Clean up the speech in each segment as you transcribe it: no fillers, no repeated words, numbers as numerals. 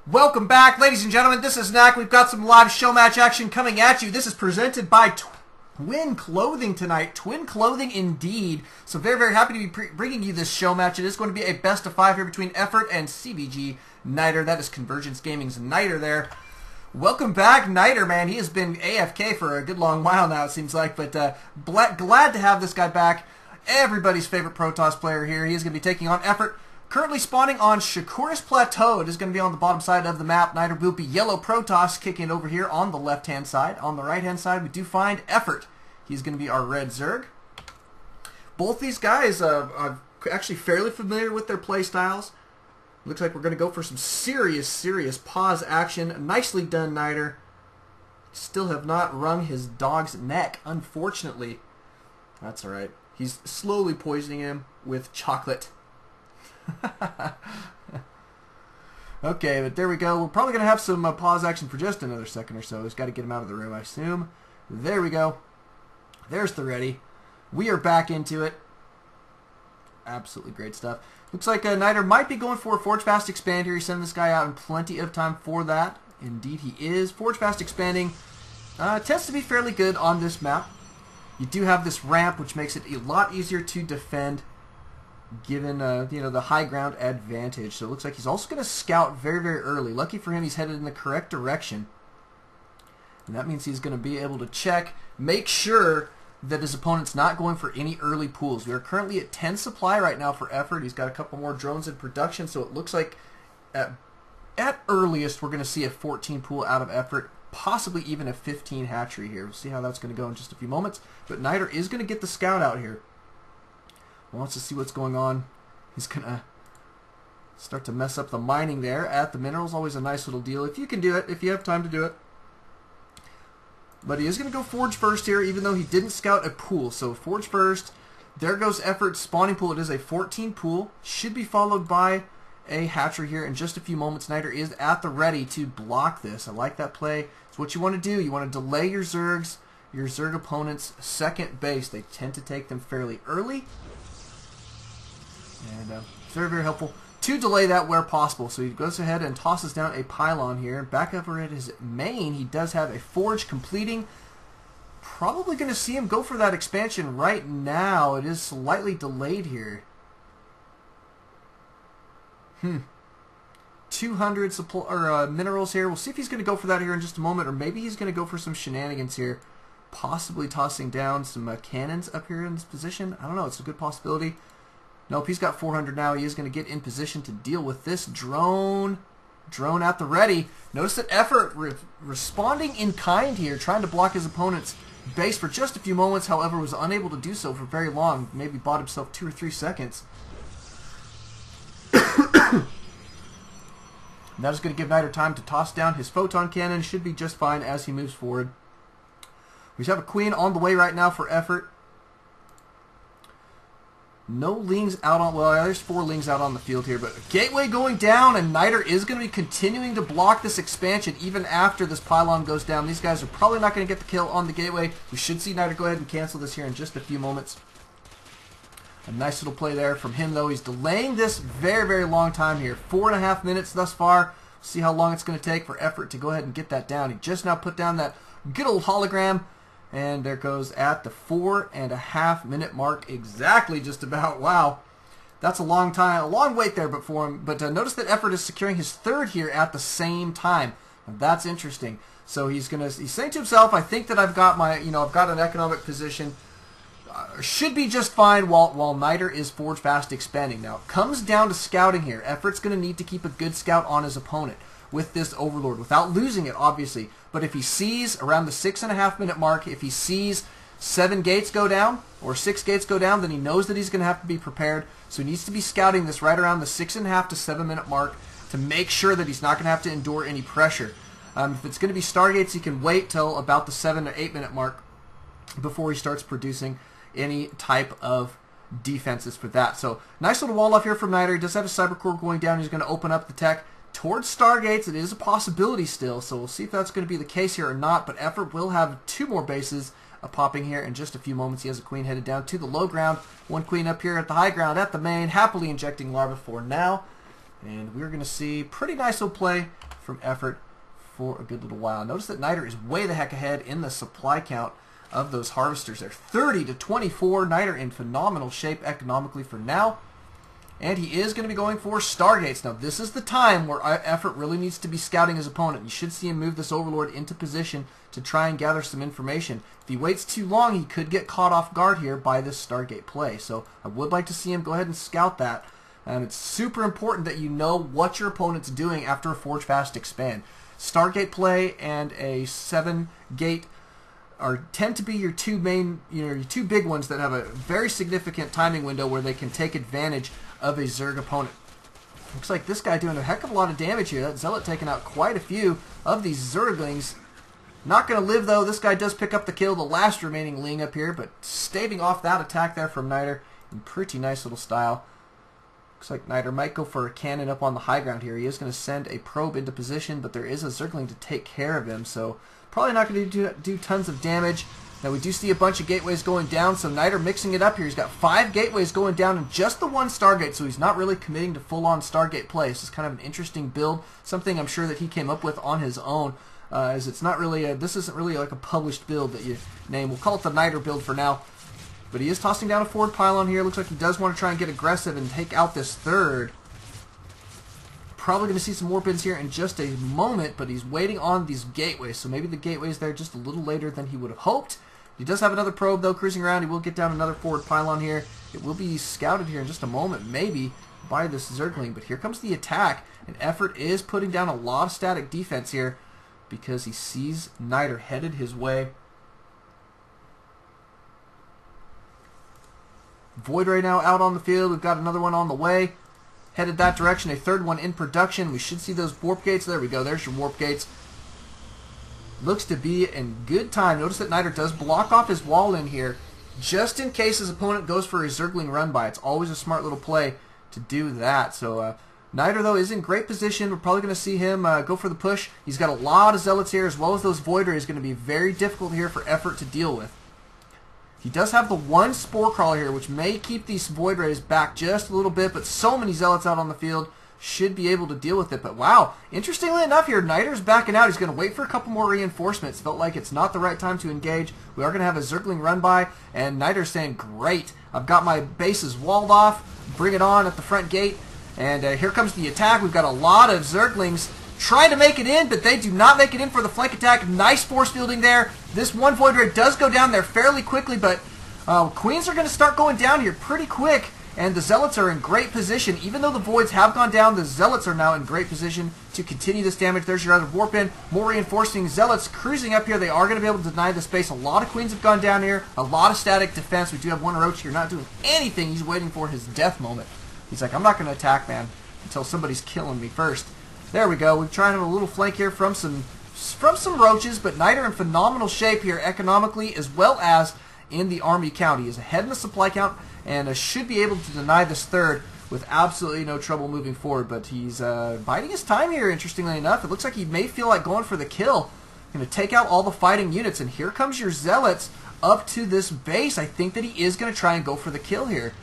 Welcome back, ladies and gentlemen. This is Knack. We've got some live show match action coming at you. This is presented by Twin Clothing tonight. Twin Clothing indeed. So very happy to be bringing you this show match. It is going to be a best of 5 here between Effort and CVGKnighter. That is Convergence Gaming's Knighter there. Welcome back, Knighter, man. He has been AFK for a good long while now, it seems like. But glad to have this guy back. Everybody's favorite Protoss player here. He is going to be taking on Effort. Currently spawning on Shakuris Plateau. It is going to be on the bottom side of the map. Knighter will be yellow Protoss kicking over here on the left-hand side. On the right-hand side, we do find Effort. He's going to be our red Zerg. Both these guys, I'm actually fairly familiar with their play styles. Looks like we're going to go for some serious pause action. Nicely done, Knighter. Still have not wrung his dog's neck, unfortunately. That's alright. He's slowly poisoning him with chocolate. Okay, but there we go. We're probably going to have some pause action for just another second or so. Just got to get him out of the room, I assume. There we go. There's the ready. We are back into it. Absolutely great stuff. Looks like Knighter might be going for a Forge Fast Expand here. He's sending this guy out in plenty of time for that. Indeed he is. Forge Fast Expanding tends to be fairly good on this map. You do have this ramp, which makes it a lot easier to defend, given the high ground advantage. So it looks like he's also going to scout very early. Lucky for him, he's headed in the correct direction. And that means he's going to be able to check, make sure that his opponent's not going for any early pools. We are currently at 10 supply right now for Effort. He's got a couple more drones in production, so it looks like at earliest we're going to see a 14 pool out of Effort, possibly even a 15 hatchery here. We'll see how that's going to go in just a few moments. But Knighter is going to get the scout out here. Wants to see what's going on. He's going to start to mess up the mining there at the minerals. Always a nice little deal if you can do it, if you have time to do it. But he is going to go Forge first here, even though he didn't scout a pool. So Forge first. There goes Effort spawning pool. It is a 14 pool. Should be followed by a hatchery here in just a few moments. Knighter is at the ready to block this. I like that play. It's what you want to do. You want to delay your Zergs, your Zerg opponent's second base. They tend to take them fairly early. And very helpful to delay that where possible. So he goes ahead and tosses down a pylon here. Back over at his main, he does have a Forge completing. Probably going to see him go for that expansion right now. It is slightly delayed here. 200 minerals here. We'll see if he's going to go for that here in just a moment, or maybe he's going to go for some shenanigans here. Possibly tossing down some cannons up here in this position. I don't know. It's a good possibility. Nope, he's got 400 now. He is going to get in position to deal with this drone. Drone at the ready. Notice that Effort responding in kind here, trying to block his opponent's base for just a few moments. However, was unable to do so for very long. Maybe bought himself 2 or 3 seconds. And that is going to give Knighter time to toss down his photon cannon. Should be just fine as he moves forward. We have a queen on the way right now for Effort. No lings out on, well, there's 4 lings out on the field here, but gateway going down, and Knighter is going to be continuing to block this expansion even after this pylon goes down. These guys are probably not going to get the kill on the gateway. We should see Knighter go ahead and cancel this here in just a few moments. A nice little play there from him, though. He's delaying this very long time here. 4.5 minutes thus far. See how long it's going to take for Effort to go ahead and get that down. He just now put down that good old hologram. And there goes at the 4.5 minute mark exactly, just about. Wow, that's a long time, a long wait there, but for him. But notice that Effort is securing his 3rd here at the same time. Now, that's interesting. So he's saying to himself, I think that I've got my, I've got an economic position. Should be just fine while Knighter is Forge Fast expanding. Now it comes down to scouting here. Effort's going to need to keep a good scout on his opponent with this Overlord without losing it, obviously. But if he sees around the 6.5 minute mark, if he sees 7 gates go down or 6 gates go down, then he knows that he's going to have to be prepared. So he needs to be scouting this right around the 6.5 to 7 minute mark to make sure that he's not going to have to endure any pressure. If it's going to be Stargates, he can wait till about the 7 or 8 minute mark before he starts producing any type of defenses for that. So nice little wall off here from Knighter. He does have a Cyber Core going down. He's going to open up the tech towards Stargates. It is a possibility still, so we'll see if that's going to be the case here or not. But Effort will have 2 more bases popping here in just a few moments. He has a queen headed down to the low ground. 1 queen up here at the high ground at the main, happily injecting larvae for now. And we're going to see pretty nice little play from Effort for a good little while. Notice that Nighter is way the heck ahead in the supply count of those harvesters. They're 30 to 24. Nighter in phenomenal shape economically for now. And he is going to be going for Stargates. Now, this is the time where Effort really needs to be scouting his opponent. You should see him move this Overlord into position to try and gather some information. If he waits too long, he could get caught off guard here by this Stargate play. So I would like to see him go ahead and scout that. It's super important that you know what your opponent's doing after a Forge Fast expand. Stargate play and a 7-gate tend to be your two main, your two big ones that have a very significant timing window where they can take advantage of a Zerg opponent. Looks like this guy doing a heck of a lot of damage here. That Zealot taking out quite a few of these Zerglings. Not going to live, though. This guy does pick up the kill, the last remaining Ling up here, but staving off that attack there from Nighter in pretty nice little style. Looks like Nighter might go for a cannon up on the high ground here. He is going to send a probe into position, but there is a Zergling to take care of him, so probably not going to do tons of damage. Now, we do see a bunch of gateways going down, so Nighter mixing it up here. He's got 5 gateways going down and just the 1 Stargate, so he's not really committing to full-on Stargate play. This is kind of an interesting build, something I'm sure that he came up with on his own, as it's not really this isn't really like a published build that you name. We'll call it the Nighter build for now. But he is tossing down a forward pylon here. Looks like he does want to try and get aggressive and take out this 3rd. Probably going to see some warp-ins here in just a moment, but he's waiting on these gateways, so maybe the gateway's there just a little later than he would have hoped. He does have another probe, though, cruising around. He will get down another forward pylon here. It will be scouted here in just a moment, maybe, by this Zergling. But here comes the attack, and Effort is putting down a lot of static defense here because he sees Nighter headed his way. Void Ray now out on the field. We've got another one on the way. Headed that direction. A 3rd one in production. We should see those warp gates. There we go. There's your warp gates. Looks to be in good time. Notice that Nighter does block off his wall in here just in case his opponent goes for a Zergling run by. It's always a smart little play to do that. So Nighter, though, is in great position. We're probably going to see him go for the push. He's got a lot of Zealots here, as well as those Void Rays. Going to be very difficult here for Effort to deal with. He does have the 1 Spore Crawler here, which may keep these Void Rays back just a little bit, but so many Zealots out on the field should be able to deal with it. But wow, interestingly enough here, Nighter's backing out. He's going to wait for a couple more reinforcements. Felt like it's not the right time to engage. We are going to have a Zergling run by, and Nighter's saying, great, I've got my bases walled off. Bring it on at the front gate. And here comes the attack. We've got a lot of Zerglings trying to make it in, but they do not make it in for the flank attack. Nice force fielding there. This 1 Void Ray does go down there fairly quickly, but Queens are going to start going down here pretty quick. And the Zealots are in great position. Even though the Voids have gone down, the Zealots are now in great position to continue this damage. There's your other warp in. More reinforcing Zealots cruising up here. They are going to be able to deny the space. A lot of Queens have gone down here. A lot of static defense. We do have 1 Roach here not doing anything. He's waiting for his death moment. He's like, I'm not going to attack, man, until somebody's killing me first. There we go. We've tried a little flank here from some Roaches, but Nighter in phenomenal shape here economically as well as in the army count. He is ahead in the supply count and should be able to deny this 3rd with absolutely no trouble moving forward. But he's biding his time here, interestingly enough. It looks like he may feel like going for the kill. Going to take out all the fighting units, and here comes your Zealots up to this base. I think that he is going to try and go for the kill here.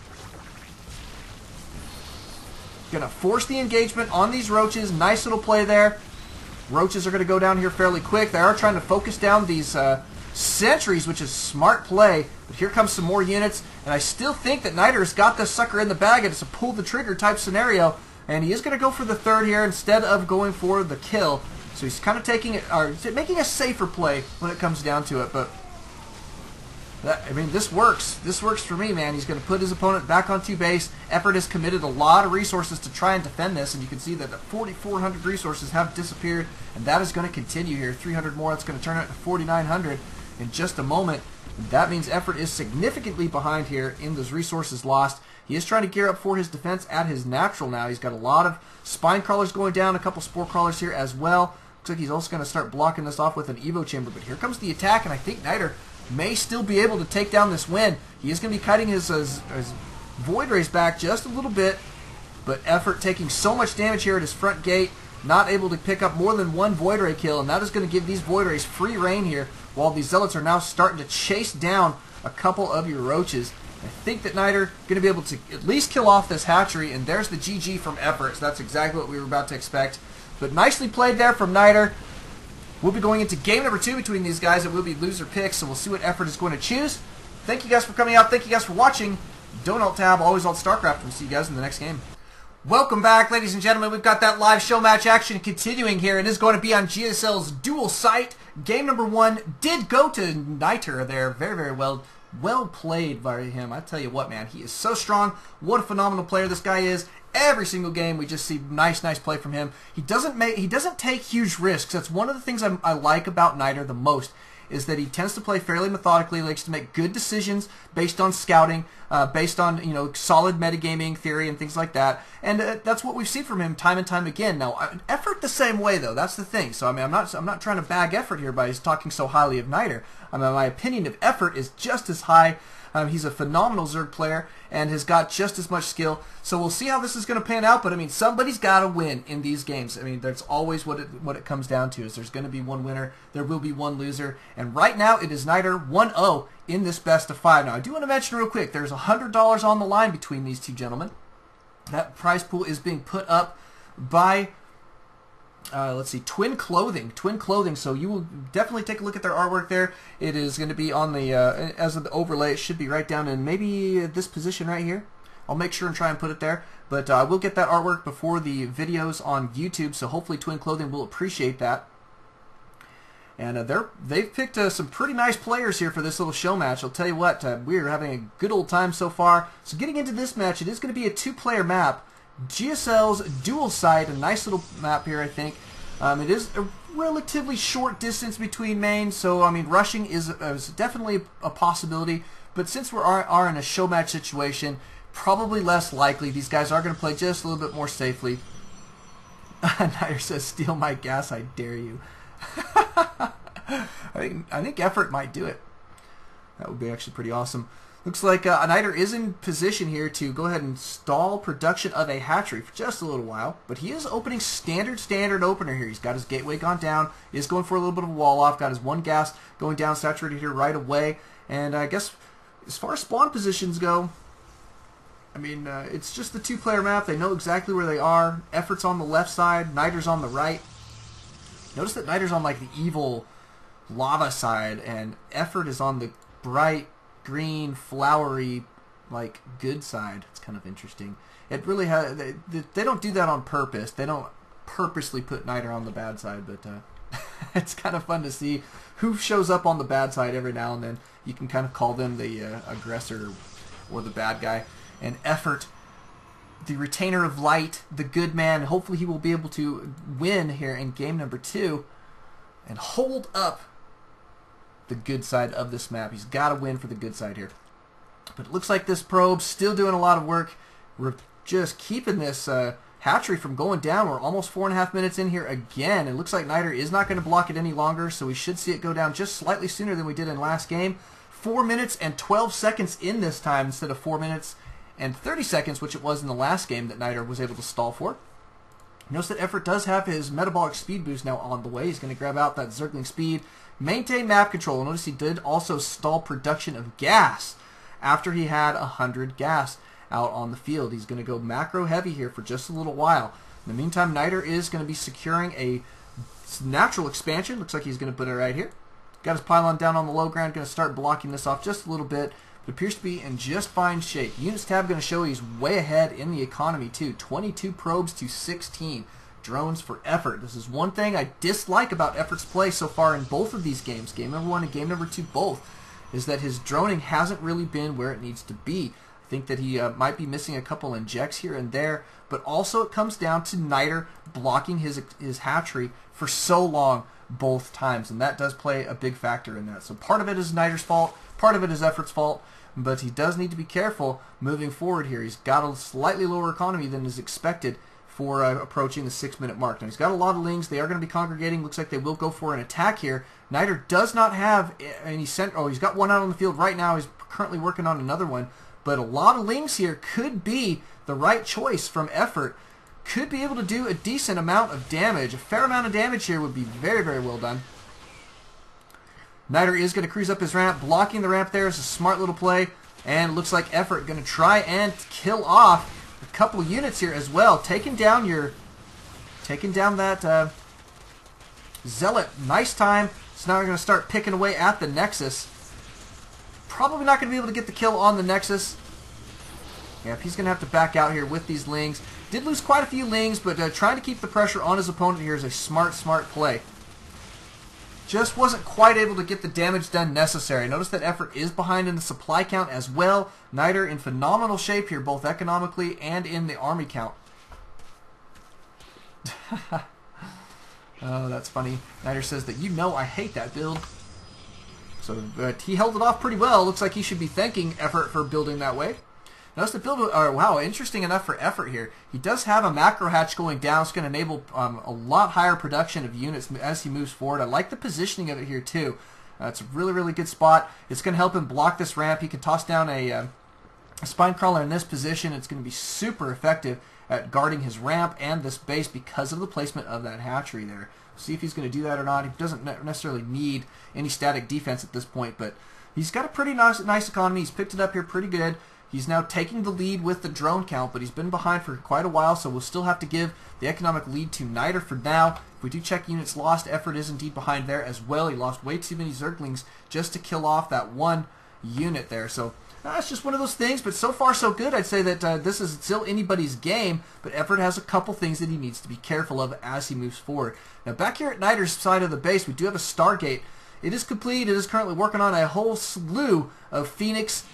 Going to force the engagement on these Roaches. Nice little play there. Roaches are going to go down here fairly quick. They are trying to focus down these sentries, which is smart play. But here comes some more units, and I still think that Nighter's got this sucker in the bag, and it's a pull the trigger type scenario. And he is going to go for the 3rd here instead of going for the kill. So he's kind of taking it, or making a safer play when it comes down to it. But I mean, this works. This works for me, man. He's going to put his opponent back onto base. Effort has committed a lot of resources to try and defend this, and you can see that the 4,400 resources have disappeared, and that is going to continue here. 300 more. That's going to turn out to 4,900 in just a moment. And that means Effort is significantly behind here in those resources lost. He is trying to gear up for his defense at his natural now. He's got a lot of spine crawlers going down, a couple spore crawlers here as well. Looks like he's also going to start blocking this off with an Evo chamber. But here comes the attack, and I think Nighter may still be able to take down this win. He is going to be cutting his Void Rays back just a little bit, but Effort taking so much damage here at his front gate, not able to pick up more than 1 Void Ray kill, and that is going to give these Void Rays free reign here, while these Zealots are now starting to chase down a couple of your Roaches. I think that Nighter going to be able to at least kill off this hatchery, and there's the GG from Effort. So that's exactly what we were about to expect. But nicely played there from Nighter. We'll be going into game number 2 between these guys. It will be loser picks, so we'll see what Effort is going to choose. Thank you guys for coming out. Thank you guys for watching. Don't alt tab, always alt StarCraft. We'll see you guys in the next game. Welcome back, ladies and gentlemen. We've got that live show match action continuing here. It is going to be on GSL's dual site. Game number 1 did go to Nighter there. Very, very well played by him. I tell you what, man, he is so strong. What a phenomenal player this guy is. Every single game we just see nice play from him. He doesn't take huge risks. That's one of the things I like about Nighter the most, is that he tends to play fairly methodically, likes to make good decisions based on scouting, based on solid metagaming theory and things like that. And that's what we've seen from him time and time again. Now, Effort the same way though. That's the thing. So I mean, I'm not trying to bag Effort here by talking so highly of Nighter. I mean, my opinion of Effort is just as high. He's a phenomenal Zerg player and has got just as much skill. So we'll see how this is going to pan out. But I mean, somebody's got to win in these games. I mean, that's always what it comes down to. Is there's going to be one winner, there will be one loser. And right now it is Nighter 1-0 in this best of 5. Now I do want to mention real quick, there's $100 on the line between these two gentlemen. That prize pool is being put up by let's see, Twin Clothing. So you will definitely take a look at their artwork there. It is going to be on the, as of the overlay, it should be right down in maybe this position right here. I'll make sure and try and put it there. But I will get that artwork before the videos on YouTube, so hopefully Twin Clothing will appreciate that. And they've picked some pretty nice players here for this little show match. I'll tell you what, we're having a good old time so far. So getting into this match, it is going to be a 2-player map. GSL's dual site, a nice little map here, I think. It is a relatively short distance between mains, so I mean, rushing is definitely a possibility. But since we are in a show match situation, probably less likely. These guys are going to play just a little bit more safely. Nighter says, "Steal my gas, I dare you." I think Effort might do it. That would be actually pretty awesome. Looks like Nighter is in position here to go ahead and stall production of a hatchery for just a little while. But he is opening standard opener here. He's got his gateway gone down. He is going for a little bit of a wall off. Got his 1 gas going down saturated here right away. And I guess as far as spawn positions go, I mean, it's just the 2-player map. They know exactly where they are. Effort's on the left side. Nighter's on the right. Notice that Nighter's on like the evil lava side, and Effort is on the bright green, flowery, like good side. It's kind of interesting. It really has. They don't do that on purpose. They don't purposely put Nighter on the bad side, but it's kind of fun to see who shows up on the bad side every now and then. You can kind of call them the aggressor or the bad guy. And Effort, the retainer of light, the good man. Hopefully he will be able to win here in game number 2 and hold up the good side of this map. He's got to win for the good side here. But it looks like this probe's still doing a lot of work. We're just keeping this hatchery from going down. We're almost 4.5 minutes in here again. It looks like Nighter is not going to block it any longer, so we should see it go down just slightly sooner than we did in last game. 4 minutes and 12 seconds in this time instead of 4 minutes and 30 seconds, which it was in the last game that Nighter was able to stall for. Notice that Effort does have his metabolic speed boost now on the way. He's going to grab out that Zergling speed. Maintain map control. Notice he did also stall production of gas after he had 100 gas out on the field. He's going to go macro heavy here for just a little while. In the meantime, Nighter is going to be securing a natural expansion. Looks like he's going to put it right here. Got his pylon down on the low ground. Going to start blocking this off just a little bit. But appears to be in just fine shape. Units tab going to show he's way ahead in the economy too. 22 probes to 16 drones for Effort. This is one thing I dislike about Effort's play so far in both of these games, game number 1 and game number 2 both, is that his droning hasn't really been where it needs to be. I think that he might be missing a couple injects here and there, but also it comes down to Nighter blocking his hatchery for so long both times, and that does play a big factor in that. So part of it is Nighter's fault, part of it is Effort's fault, but he does need to be careful moving forward here. He's got a slightly lower economy than is expected for approaching the 6-minute mark. Now he's got a lot of lings. They are going to be congregating. Looks like they will go for an attack here. Nighter does not have any he's got one out on the field right now. He's currently working on another one. But a lot of lings here could be the right choice from Effort. Could be able to do a decent amount of damage. A fair amount of damage here would be very, very well done. Nighter is going to cruise up his ramp. Blocking the ramp there is a smart little play. And it looks like Effort going to try and kill off a couple units here as well. Taking down your taking down that Zealot. Nice time. So now we're going to start picking away at the Nexus. Probably not going to be able to get the kill on the Nexus. Yep, he's going to have to back out here with these Lings. Did lose quite a few Lings, but trying to keep the pressure on his opponent here is a smart play. Just wasn't quite able to get the damage done necessary. Notice that Effort is behind in the supply count as well. Knightr in phenomenal shape here, both economically and in the army count. Oh, that's funny. Knightr says that I hate that build. So he held it off pretty well. Looks like he should be thanking Effort for building that way. Notice the build, wow, interesting enough for Effort here. He does have a macro hatch going down. It's going to enable a lot higher production of units as he moves forward. I like the positioning of it here too. It's a really good spot. It's going to help him block this ramp. He can toss down a spine crawler in this position. It's going to be super effective at guarding his ramp and this base because of the placement of that hatchery there. See if he's going to do that or not. He doesn't necessarily need any static defense at this point, but he's got a pretty nice economy. He's picked it up here pretty good. He's now taking the lead with the drone count, but he's been behind for quite a while, so we'll still have to give the economic lead to Knightr for now. If we do check units lost, Effort is indeed behind there as well. He lost way too many Zerglings just to kill off that one unit there. So it's just one of those things, but so far so good. I'd say that this is still anybody's game, but Effort has a couple things that he needs to be careful of as he moves forward. Now back here at Knightr's side of the base, we do have a Stargate. It is complete. It is currently working on a whole slew of Phoenix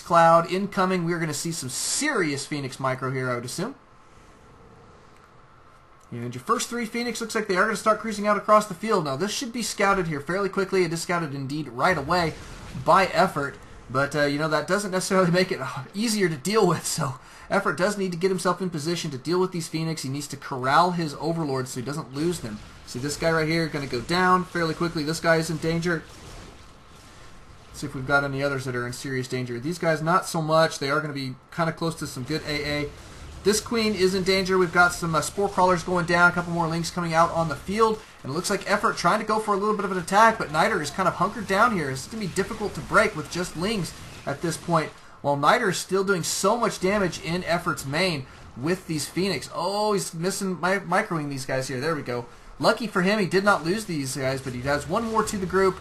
Cloud incoming. We're going to see some serious Phoenix micro here, I would assume. And your first 3 Phoenix looks like they are going to start cruising out across the field. Now this should be scouted here fairly quickly. It is scouted indeed right away by Effort, but that doesn't necessarily make it easier to deal with. So Effort does need to get himself in position to deal with these Phoenix. He needs to corral his overlords so he doesn't lose them. See, this guy right here going to go down fairly quickly. This guy is in danger. Let's see if we've got any others that are in serious danger. These guys, not so much. They are going to be kind of close to some good AA. This queen is in danger. We've got some spore crawlers going down, a couple more Lings coming out on the field, and it looks like Effort trying to go for a little bit of an attack, but Knightr is kind of hunkered down here. It's going to be difficult to break with just Lings at this point, while Knightr is still doing so much damage in Effort's main with these Phoenix. Oh, he's microing these guys here. There we go. Lucky for him, he did not lose these guys, but he has one more to the group.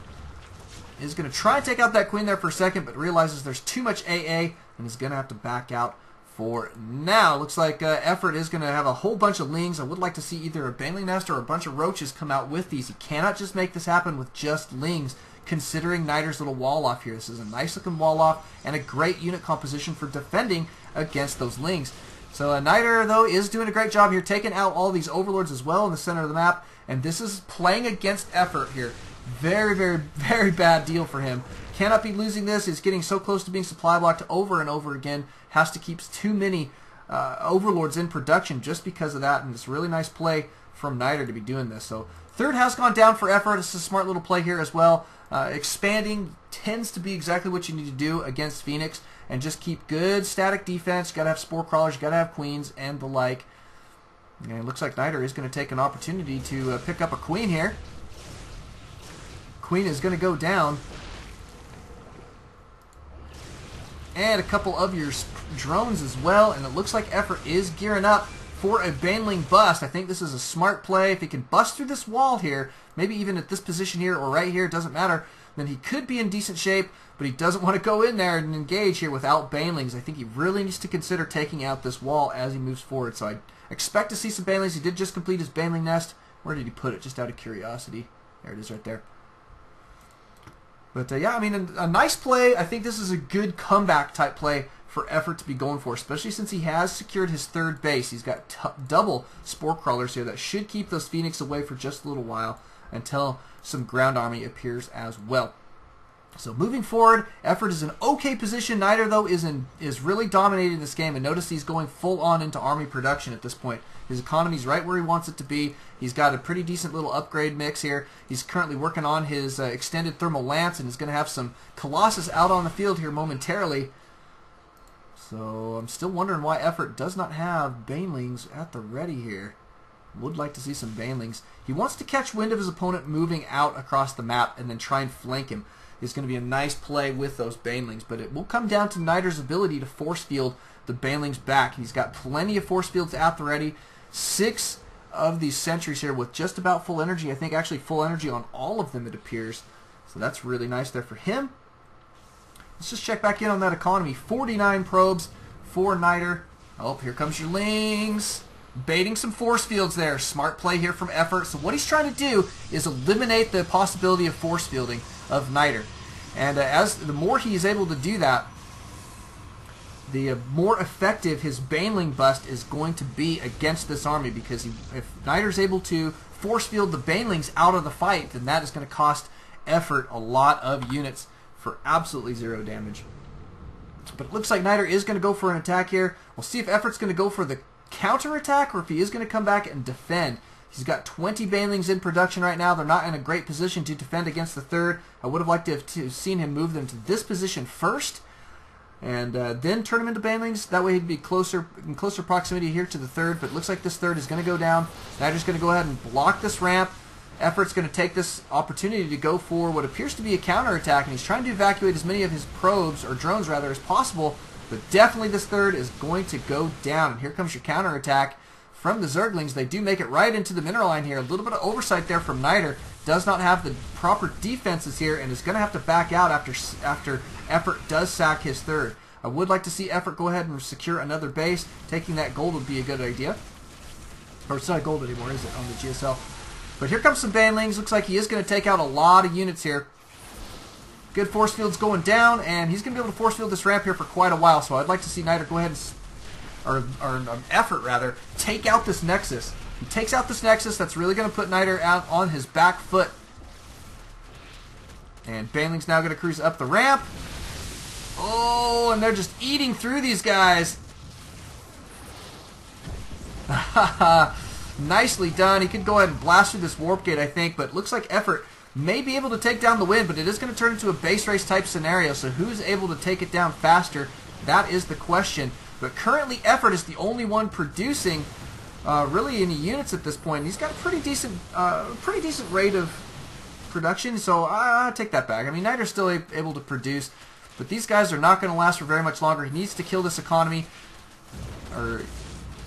Is going to try and take out that queen there for a second, but realizes there's too much AA and is going to have to back out for now. Looks like Effort is going to have a whole bunch of Lings. I would like to see either a Baneling Nest or a bunch of Roaches come out with these. He cannot just make this happen with just Lings, considering Knightr's little wall off here. This is a nice looking wall off and a great unit composition for defending against those Lings. So Knightr, though, is doing a great job here, taking out all these Overlords as well in the center of the map, and this is playing against Effort here. Very bad deal for him. Cannot be losing this. He's getting so close to being supply blocked over and over again. Has to keep too many Overlords in production just because of that, and it's a really nice play from Knightr to be doing this. So third has gone down for Effort. It's a smart little play here as well. Expanding tends to be exactly what you need to do against Phoenix, and just keep good static defense. You got to have spore crawlers, you got to have queens, and the like. And it looks like Knightr is going to take an opportunity to pick up a queen here. Queen is going to go down. And a couple of your drones as well. And it looks like Effort is gearing up for a Baneling bust. I think this is a smart play. If he can bust through this wall here, maybe even at this position here or right here, doesn't matter, then he could be in decent shape, but he doesn't want to go in there and engage here without Banelings. I think he really needs to consider taking out this wall as he moves forward. So I expect to see some Banelings. He did just complete his Baneling nest. Where did he put it? Just out of curiosity. There it is right there. But yeah, I mean, a nice play. I think this is a good comeback type play for Effort to be going for, especially since he has secured his third base. He's got double spore crawlers here that should keep those Phoenix away for just a little while until some ground army appears as well. So moving forward, Effort is in okay position. Knightr, though, is really dominating this game, and notice he's going full on into army production at this point. His economy's right where he wants it to be. He's got a pretty decent little upgrade mix here. He's currently working on his extended thermal lance, and is going to have some Colossus out on the field here momentarily. So I'm still wondering why Effort does not have Banelings at the ready here. Would like to see some Banelings. He wants to catch wind of his opponent moving out across the map and then try and flank him. It's going to be a nice play with those Banelings, but it will come down to Knightr's ability to force field the Banelings back. He's got plenty of force fields at the ready. 6 of these sentries here with just about full energy. I think actually full energy on all of them, it appears. So that's really nice there for him. Let's just check back in on that economy. 49 probes for Knightr. Oh, here comes your Lings. Baiting some force fields there. Smart play here from Effort. So what he's trying to do is eliminate the possibility of force fielding of Knightr. And as the more he is able to do that, the more effective his Baneling bust is going to be against this army, because if Knightr is able to force field the Banelings out of the fight, then that is going to cost Effort a lot of units for absolutely 0 damage. But it looks like Knightr is going to go for an attack here. We'll see if Effort's going to go for the counter attack or if he is going to come back and defend. He's got 20 Banelings in production right now. They're not in a great position to defend against the third. I would have liked to have seen him move them to this position first, and then turn him into Banelings. That way he'd be in closer proximity here to the third, but it looks like this third is going to go down. Knight's going to go ahead and block this ramp. Effort's going to take this opportunity to go for what appears to be a counterattack, and he's trying to evacuate as many of his probes, or drones rather, as possible, but definitely this third is going to go down. And here comes your counterattack from the Zerglings. They do make it right into the mineral line here. A little bit of oversight there from Knightr. Does not have the proper defenses here, and is going to have to back out after Effort does sack his third. I would like to see Effort go ahead and secure another base. Taking that gold would be a good idea. Or it's not gold anymore, is it, on the GSL? But here comes some Banelings. Looks like he is going to take out a lot of units here. Good force field's going down, and he's going to be able to force field this ramp here for quite a while. So I'd like to see Knightr go ahead and, or Effort rather, take out this Nexus. He takes out this Nexus. That's really going to put Knightr out on his back foot. And Baneling's now going to cruise up the ramp. Oh, and they're just eating through these guys. Nicely done. He could go ahead and blast through this warp gate, I think, but looks like Effort may be able to take down the win, but it is going to turn into a base race type scenario, so who's able to take it down faster? That is the question. But currently Effort is the only one producing really any units at this point. He's got a pretty decent rate of production, so I'll take that back. I mean, Knight's still able to produce, but these guys are not going to last for very much longer. He needs to kill this economy, or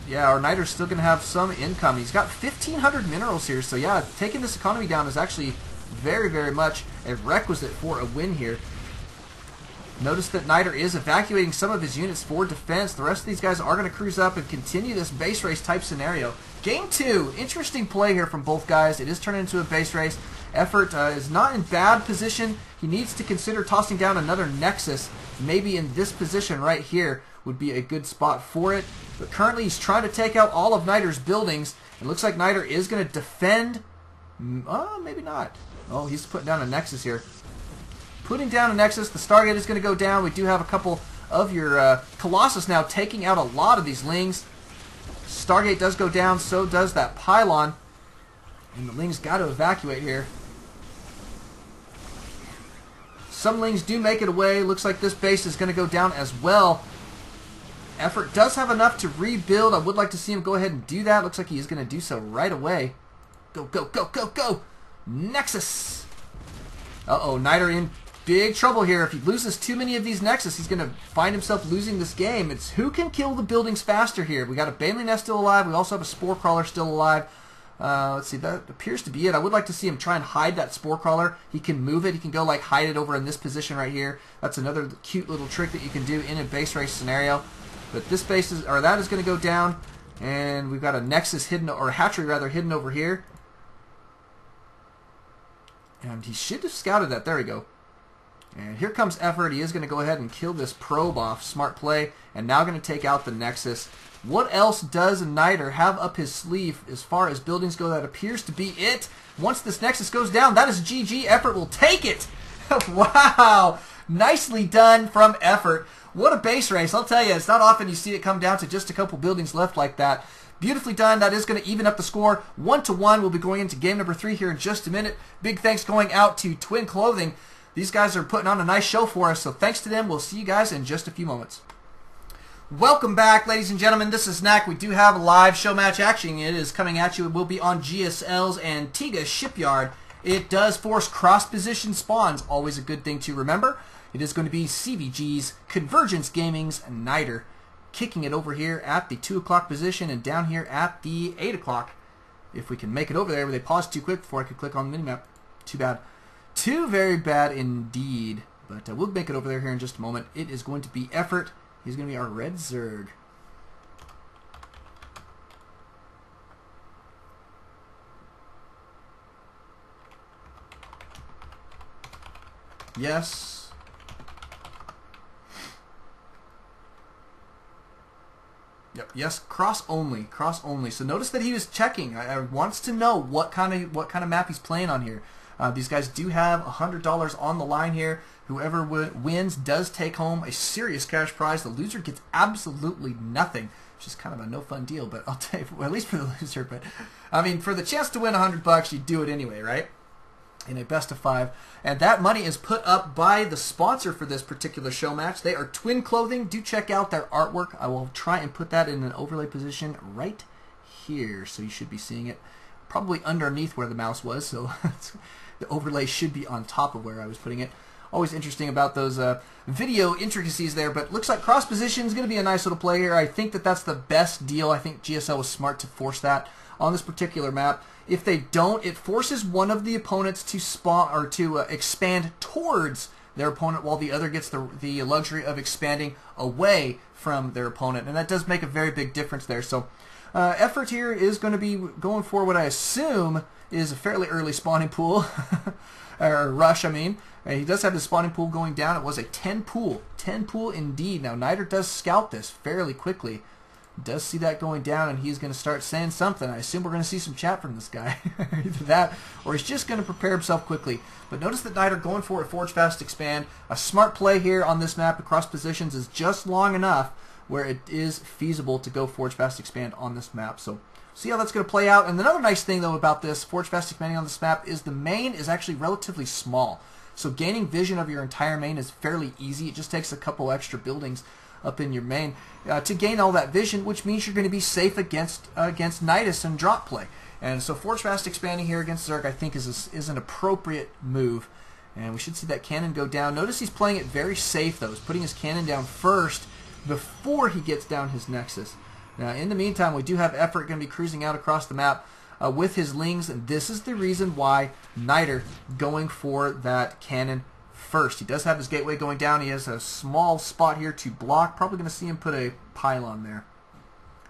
Knight's still going to have some income. He's got 1,500 minerals here, so yeah, taking this economy down is actually very, very much a requisite for a win here. Notice that Knightr is evacuating some of his units for defense. The rest of these guys are going to cruise up and continue this base race type scenario. Game 2, interesting play here from both guys. It is turning into a base race. Effort is not in bad position. He needs to consider tossing down another Nexus. Maybe in this position right here would be a good spot for it. But currently he's trying to take out all of Knight's buildings. It looks like Knightr is going to defend. Oh, maybe not. Oh, he's putting down a Nexus here. Putting down a Nexus. The Stargate is going to go down. We do have a couple of your Colossus now taking out a lot of these Lings. Stargate does go down. So does that Pylon. And the Lings got to evacuate here. Some Lings do make it away. Looks like this base is going to go down as well. Effort does have enough to rebuild. I would like to see him go ahead and do that. Looks like he is going to do so right away. Go, go, go, go, go! Nexus! Uh-oh, Knightr in big trouble here. If he loses too many of these Nexus, he's going to find himself losing this game. It's who can kill the buildings faster here. We got a Baneling Nest still alive. We also have a Spore Crawler still alive. Let's see, that appears to be it. I would like to see him try and hide that Spore Crawler. He can move it. He can go like hide it over in this position right here. That's another cute little trick that you can do in a base race scenario. But this base is, or that is going to go down, and we've got a Nexus hidden, or a hatchery rather, hidden over here. And he should have scouted that. There we go. And here comes Effort. He is going to go ahead and kill this probe off. Smart play. And now going to take out the Nexus. What else does Knightr have up his sleeve as far as buildings go? That appears to be it. Once this Nexus goes down, that is GG. Effort will take it. Wow. Nicely done from Effort. What a base race. I'll tell you, it's not often you see it come down to just a couple buildings left like that. Beautifully done. That is going to even up the score 1-1. We'll be going into game number 3 here in just a minute. Big thanks going out to Twin Clothing. These guys are putting on a nice show for us, so thanks to them. We'll see you guys in just a few moments. Welcome back, ladies and gentlemen. This is Knack. We do have a live show match action. It is coming at you. It will be on GSL's Antigua Shipyard. It does force cross-position spawns. Always a good thing to remember. It is going to be CVG's, Convergence Gaming's Knightr. kicking it over here at the 2 o'clock position and down here at the 8 o'clock. If we can make it over there, but they paused too quick before I could click on the minimap. Too bad. Too very bad indeed. But we'll make it over there here in just a moment. It is going to be Effort. He's going to be our red Zerg. Yes. Yep. Yes. Cross only. Cross only. So notice that he was checking. I wants to know what kind of map he's playing on here. These guys do have $100 on the line here. Whoever wins does take home a serious cash prize. The loser gets absolutely nothing, which is kind of a no fun deal. But I'll tell you, well, at least for the loser. But I mean, for the chance to win $100, you do it anyway, right? In a best of 5, and that money is put up by the sponsor for this particular show match. They are Twin Clothing. Do check out their artwork. I will try and put that in an overlay position right here, so you should be seeing it probably underneath where the mouse was, so the overlay should be on top of where I was putting it. Always interesting about those video intricacies there, but looks like cross position is going to be a nice little play here. I think that that's the best deal. I think GSL was smart to force that on this particular map. If they don't, it forces one of the opponents to spawn or to expand towards their opponent, while the other gets the luxury of expanding away from their opponent, and that does make a very big difference there. So, Effort here is going to be going for what I assume is a fairly early spawning pool, or rush. I mean, he does have the spawning pool going down. It was a 10 pool indeed. Now Nighter does scout this fairly quickly. Does see that going down, and he's going to start saying something. I assume we're going to see some chat from this guy. Either that, or he's just going to prepare himself quickly. But notice that Nighter going for a Forge Fast Expand. A smart play here on this map across positions is just long enough where it is feasible to go Forge Fast Expand on this map. So see how that's going to play out. And another nice thing, though, about this Forge Fast Expanding on this map is the main is actually relatively small. So gaining vision of your entire main is fairly easy. It just takes a couple extra buildings up in your main to gain all that vision, which means you're going to be safe against Nidus and drop play. And so Forge Fast Expanding here against Zerg, I think, is an appropriate move. And we should see that cannon go down. Notice he's playing it very safe, though. He's putting his cannon down first before he gets down his Nexus. Now, in the meantime, we do have Effort going to be cruising out across the map with his Lings, and this is the reason why Nighter going for that cannon first. He does have his gateway going down. He has a small spot here to block. Probably going to see him put a pylon there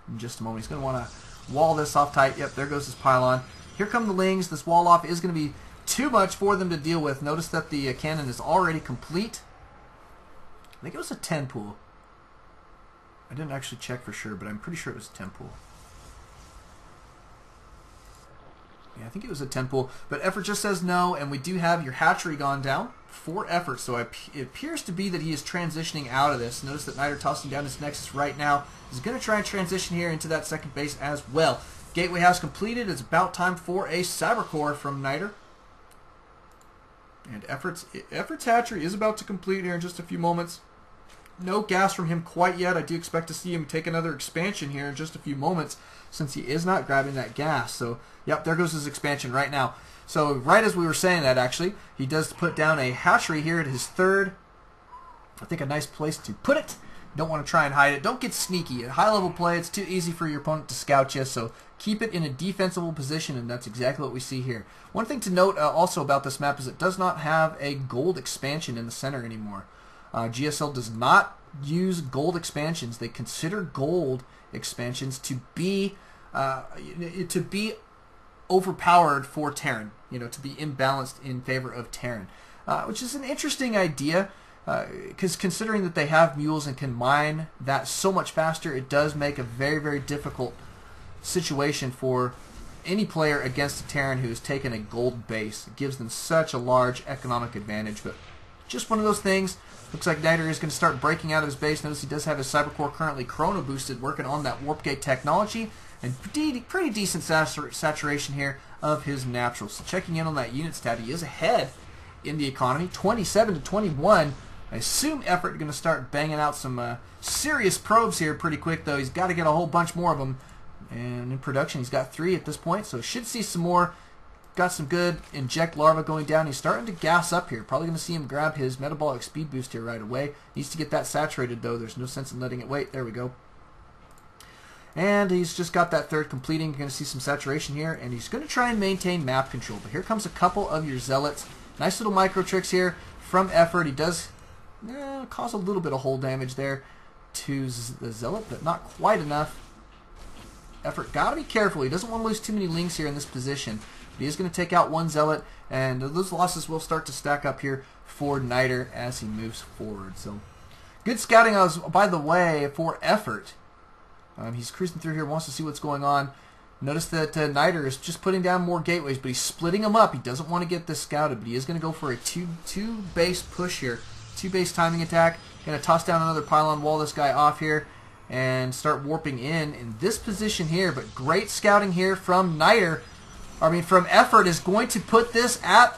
in just a moment. He's going to want to wall this off tight. Yep, there goes his pylon. Here come the Lings. This wall off is going to be too much for them to deal with. Notice that the cannon is already complete. I think it was a 10 pool. I didn't actually check for sure, but I'm pretty sure it was a 10 pool. Yeah, I think it was a 10 pool, but Effort just says no, and we do have your hatchery gone down for Effort, so it appears to be that he is transitioning out of this. Notice that Nighter tossing down his Nexus right now. He's going to try and transition here into that second base as well. Gateway house completed. It's about time for a Cybercore from Nighter. And Effort's hatchery is about to complete here in just a few moments. No gas from him quite yet. I do expect to see him take another expansion here in just a few moments, since he is not grabbing that gas. So, yep, there goes his expansion right now. So, right as we were saying that, actually, he does put down a hatchery here at his third. I think a nice place to put it. Don't want to try and hide it. Don't get sneaky. At high-level play, it's too easy for your opponent to scout you, so keep it in a defensible position, and that's exactly what we see here. One thing to note also about this map is it does not have a gold expansion in the center anymore. GSL does not use gold expansions. They consider gold expansions to be overpowered for Terran, to be imbalanced in favor of Terran, which is an interesting idea, because considering that they have mules and can mine that so much faster, it does make a very, very difficult situation for any player against a Terran who has taken a gold base. It gives them such a large economic advantage, but just one of those things. Looks like Nighter is going to start breaking out of his base. Notice he does have his Cybercore currently chrono boosted, working on that warp gate technology, and pretty decent saturation here of his naturals. So checking in on that unit stat, he is ahead in the economy, 27 to 21. I assume Effort going to start banging out some serious probes here pretty quick, though. He's got to get a whole bunch more of them, and in production he's got 3 at this point, so should see some more. Got some good inject larva going down. He's starting to gas up here. Probably going to see him grab his metabolic speed boost here right away. Needs to get that saturated, though. There's no sense in letting it wait. There we go. And he's just got that third completing. You're going to see some saturation here, and he's going to try and maintain map control. But here comes a couple of your Zealots. Nice little micro tricks here from Effort. He does cause a little bit of hull damage there to the Zealot, but not quite enough. Effort got to be careful. He doesn't want to lose too many Lings here in this position. But he is going to take out one Zealot, and those losses will start to stack up here for Nighter as he moves forward. So good scouting, by the way, for Effort. He's cruising through here, wants to see what's going on. Notice that Nighter is just putting down more gateways, but he's splitting them up. He doesn't want to get this scouted, but he is going to go for a two base push here. 2 base timing attack. Going to toss down another pylon, wall this guy off here, and start warping in this position here. But great scouting here from Nighter. From Effort, is going to put this at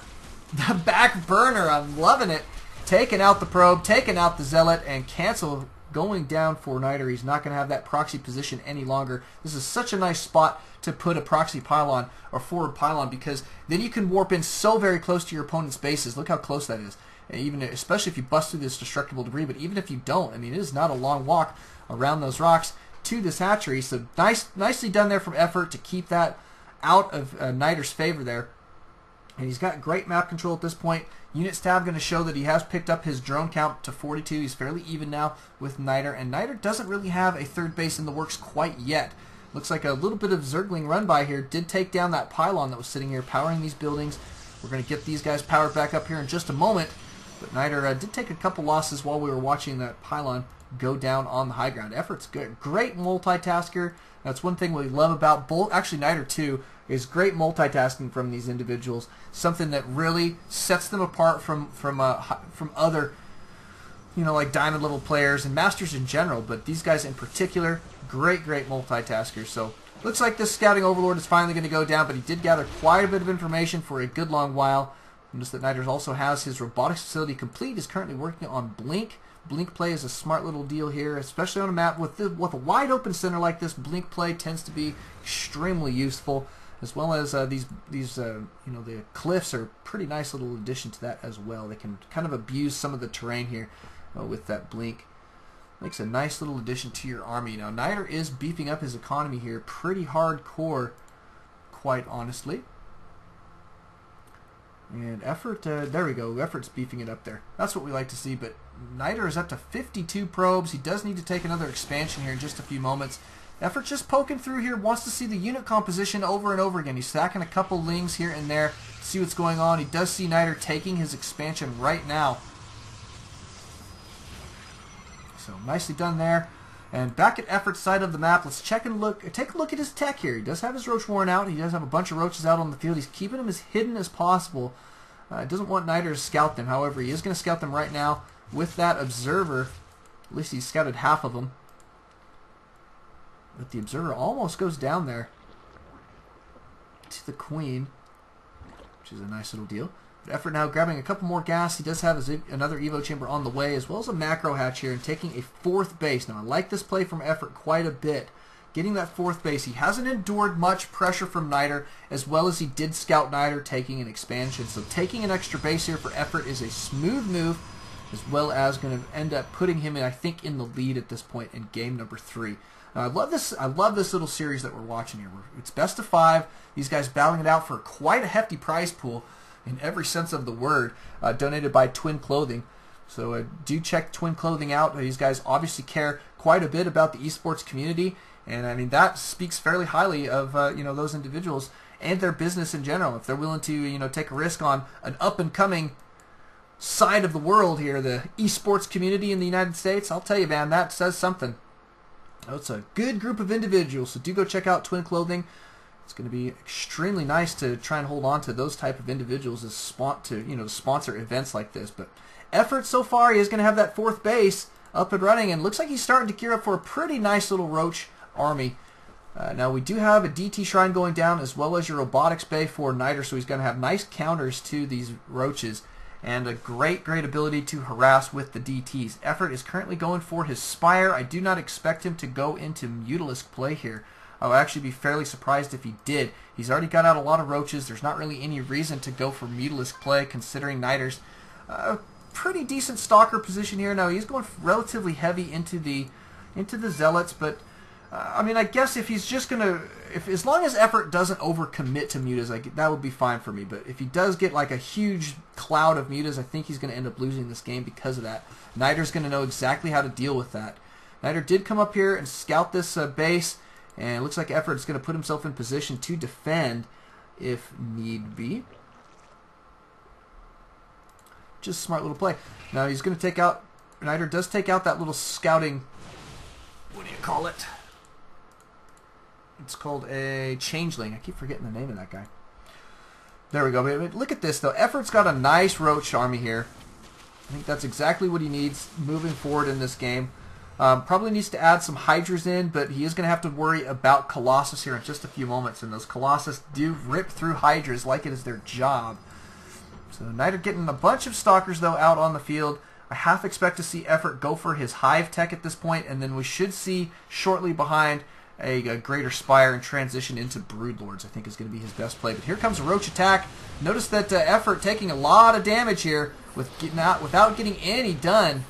the back burner. I'm loving it. Taking out the probe, taking out the Zealot, and cancel going down for Nighter. He's not going to have that proxy position any longer. This is such a nice spot to put a proxy pylon or forward pylon, because then you can warp in so very close to your opponent's bases. Look how close that is. And especially if you bust through this destructible debris, but even if you don't, it is not a long walk around those rocks to this hatchery. So nicely done there from Effort to keep that out of Nighter's favor there. And he's got great map control at this point. Units tab going to show that he has picked up his drone count to 42. He's fairly even now with Nighter, and Nighter doesn't really have a third base in the works quite yet. Looks like a little bit of Zergling run by here did take down that pylon that was sitting here powering these buildings. We're going to get these guys powered back up here in just a moment. But Nighter did take a couple losses while we were watching that pylon go down on the high ground. Effort's good. Great multitasker. That's one thing we love about Nighter too, is great multitasking from these individuals. Something that really sets them apart from other, like diamond level players and masters in general. But these guys in particular, great multitaskers. So looks like this scouting overlord is finally going to go down, but he did gather quite a bit of information for a good long while. Notice that Nighter also has his robotics facility complete. Is currently working on Blink. Blink play is a smart little deal here, especially on a map with a wide open center like this. Blink play tends to be extremely useful, as well as the cliffs are a pretty nice little addition to that as well. They can kind of abuse some of the terrain here with that Blink. Makes a nice little addition to your army. Now Nighter is beefing up his economy here pretty hardcore, quite honestly. And Effort, there we go. Effort's beefing it up there. That's what we like to see. But Nighter is up to 52 probes. He does need to take another expansion here in just a few moments. Effort just poking through here. Wants to see the unit composition over and over again. He's stacking a couple Lings here and there to see what's going on. He does see Nighter taking his expansion right now. So nicely done there. And back at Effort's side of the map, let's take a look at his tech here. He does have his roach worn out. He does have a bunch of roaches out on the field. He's keeping them as hidden as possible. Doesn't want Nighter to scout them. However, he is going to scout them right now with that observer. At least he's scouted half of them. But the observer almost goes down there to the queen, which is a nice little deal. Effort now grabbing a couple more gas. He does have another Evo chamber on the way, as well as a macro hatch here, and taking a fourth base. Now I like this play from Effort quite a bit. Getting that fourth base. He hasn't endured much pressure from Nighter, as well as he did scout Nighter taking an expansion. So taking an extra base here for Effort is a smooth move, as well as going to end up putting him, I think, in the lead at this point in game number 3. I love this little series that we're watching here. It's best of 5. These guys battling it out for quite a hefty prize pool, in every sense of the word, donated by Twin Clothing. So do check Twin Clothing out. These guys obviously care quite a bit about the esports community, and that speaks fairly highly of those individuals and their business in general. If they're willing to take a risk on an up and coming side of the world here, the esports community in the United States, I'll tell you, man, that says something. It's a good group of individuals, so do go check out Twin Clothing. It's going to be extremely nice to try and hold on to those type of individuals as to sponsor events like this. But Effort so far, he is going to have that fourth base up and running, and looks like he's starting to gear up for a pretty nice little roach army. Now we do have a DT shrine going down, as well as your robotics bay for Nighter, so he's going to have nice counters to these roaches and a great ability to harass with the DTs. Effort is currently going for his Spire. I do not expect him to go into Mutalisk play here. I would actually be fairly surprised if he did. He's already got out a lot of roaches. There's not really any reason to go for Mutalisk play, considering Nighter's pretty decent stalker position here. Now he's going relatively heavy into the Zealots, but I mean, I guess if he's just gonna, as long as Effort doesn't overcommit to mutas, that would be fine for me. But if he does get like a huge cloud of mutas, I think he's gonna end up losing this game because of that. Nighter's gonna know exactly how to deal with that. Nighter did come up here and scout this base, and it looks like Effort's gonna put himself in position to defend if need be. Just a smart little play. Now he's gonna take out. Nighter does take out that little scouting. What do you call it? It's called a changeling. I keep forgetting the name of that guy. There we go. But look at this, though. Effort's got a nice roach army here. I think that's exactly what he needs moving forward in this game. Probably needs to add some Hydras in, but he is going to have to worry about Colossus here in just a few moments. And those Colossus do rip through Hydras like it is their job. So Nighter getting a bunch of Stalkers, though, out on the field. I half expect to see Effort go for his Hive Tech at this point, and then we should see shortly behind a Greater Spire and transition into Broodlords. I think is going to be his best play. But here comes a Roach attack. Notice that Effort taking a lot of damage here with getting out without getting any done.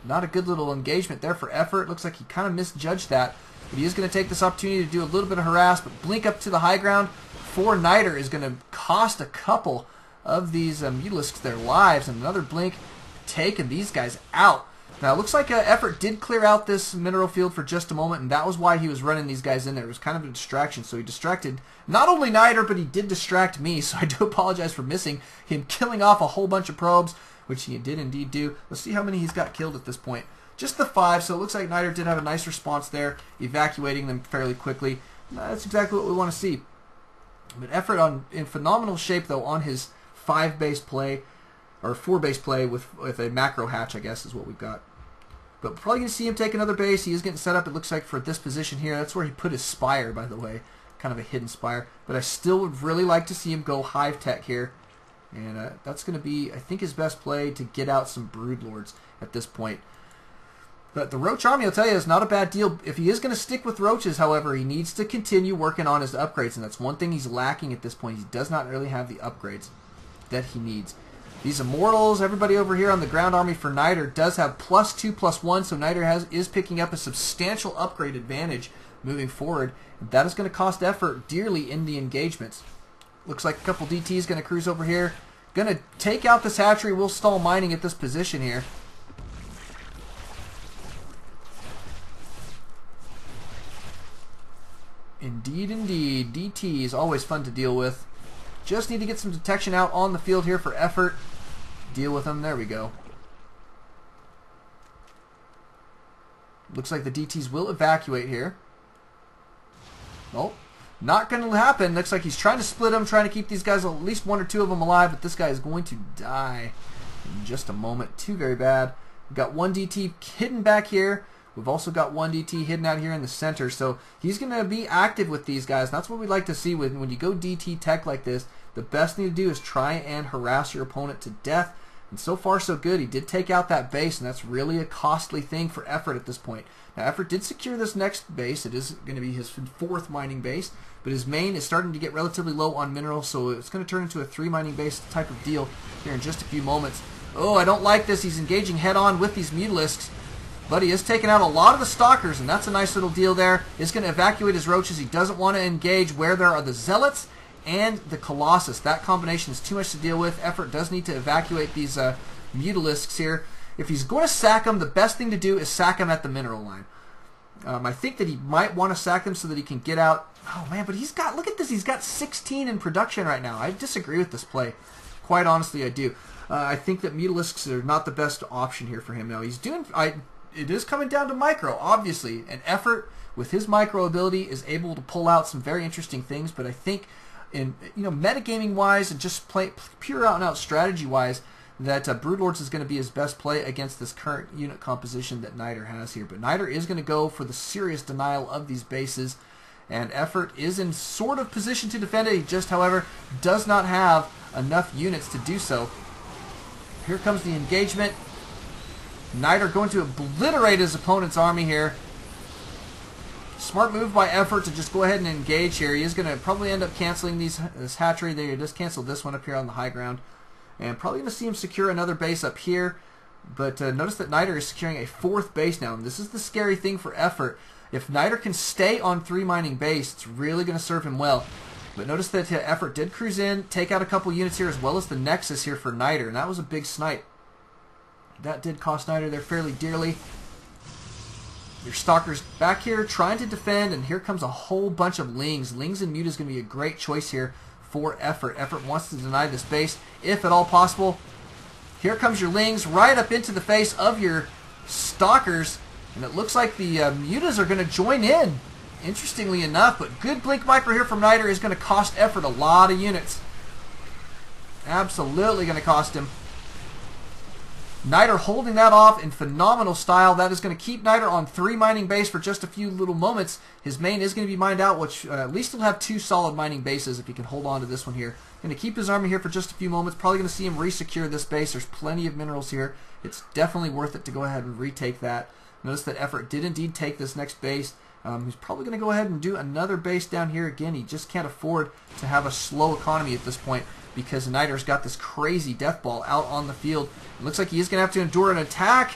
Not a good little engagement there for Effort. Looks like he kind of misjudged that. But he is going to take this opportunity to do a little bit of harass, but blink up to the high ground for Nighter is going to cost a couple of these Mutalisks their lives. And another blink taking these guys out. Now, it looks like Effort did clear out this mineral field for just a moment, and that was why he was running these guys in there. It was kind of a distraction, so he distracted not only Nighter, but he did distract me, so I do apologize for missing him killing off a whole bunch of probes, which he did indeed do. Let's see how many he's got killed at this point. Just the 5, so it looks like Nighter did have a nice response there, evacuating them fairly quickly. That's exactly what we want to see. But Effort in phenomenal shape, though, on his 5-base play, or 4-base play with a macro hatch, I guess, is what we've got. But we're probably going to see him take another base. He is getting set up, it looks like, for this position here. That's where he put his Spire, by the way. Kind of a hidden Spire. But I still would really like to see him go Hive Tech here. And that's going to be, I think, his best play to get out some Broodlords at this point. But the Roach army, I'll tell you, is not a bad deal. If he is going to stick with Roaches, however, he needs to continue working on his upgrades. And that's one thing he's lacking at this point. He does not really have the upgrades that he needs. These Immortals, everybody over here on the ground army for Nighter does have +2/+1, so Nighter is picking up a substantial upgrade advantage moving forward. And that is going to cost Effort dearly in the engagements. Looks like a couple DTs going to cruise over here. Going to take out this hatchery. We'll stall mining at this position here. Indeed, indeed. DT is always fun to deal with. Just need to get some detection out on the field here for Effort. Deal with them. There we go. Looks like the DTs will evacuate here. Nope. Not going to happen. Looks like he's trying to split them, trying to keep these guys, at least 1 or 2 of them alive, but this guy is going to die in just a moment. Too very bad. We've got 1 DT hidden back here. We've also got 1 DT hidden out here in the center, so he's going to be active with these guys. That's what we like to see when you go DT tech like this. The best thing to do is try and harass your opponent to death. And so far, so good. He did take out that base, and that's really a costly thing for Effort at this point. Now, Effort did secure this next base. It is going to be his 4th mining base, but his main is starting to get relatively low on minerals, so it's going to turn into a 3 mining base type of deal here in just a few moments. Oh, I don't like this. He's engaging head-on with these Mutalisks, but he is taking out a lot of the Stalkers, and that's a nice little deal there. He's going to evacuate his Roaches. He doesn't want to engage where there are the Zealots and the Colossus. That combination is too much to deal with. Effort does need to evacuate these Mutalisks here. If he's going to sack them, the best thing to do is sack them at the mineral line. I think that he might want to sack them so that he can get out. Oh, man, but he's got, look at this, he's got 16 in production right now. I disagree with this play. Quite honestly, I do. I think that Mutalisks are not the best option here for him. Now, he's doing, it is coming down to micro, obviously. An Effort with his micro ability is able to pull out some very interesting things, but I think in, metagaming wise and just pure out and out strategy wise, that Broodlords is going to be his best play against this current unit composition that Nighter has here. But Nighter is going to go for the serious denial of these bases, and Effort is in sort of position to defend it. He just, however, does not have enough units to do so. Here comes the engagement. Nighter going to obliterate his opponent's army here. Smart move by Effort to just go ahead and engage here. He is going to probably end up canceling this hatchery there. He just canceled this one up here on the high ground. And probably going to see him secure another base up here. But notice that Nighter is securing a 4th base now. And this is the scary thing for Effort. If Nighter can stay on 3 mining base, it's really going to serve him well. But notice that Effort did cruise in, take out a couple units here, as well as the Nexus here for Nighter, and that was a big snipe. That did cost Nighter there fairly dearly. Your Stalker's back here trying to defend, and here comes a whole bunch of Lings. Lings and Muta is going to be a great choice here for Effort. Effort wants to deny this base, if at all possible. Here comes your Lings right up into the face of your Stalkers, and it looks like the Mutas are going to join in, interestingly enough. But good Blink Viper here from Nighter is going to cost Effort a lot of units. Absolutely going to cost him. Nighter holding that off in phenomenal style. That is going to keep Nighter on 3 mining base for just a few little moments. His main is going to be mined out, which at least he'll have 2 solid mining bases if he can hold on to this one here. Going to keep his army here for just a few moments. Probably going to see him resecure this base. There's plenty of minerals here. It's definitely worth it to go ahead and retake that. Notice that Effort did indeed take this next base. He's probably going to go ahead and do another base down here again. He just can't afford to have a slow economy at this point, because Nighter's got this crazy death ball out on the field. It looks like he is going to have to endure an attack.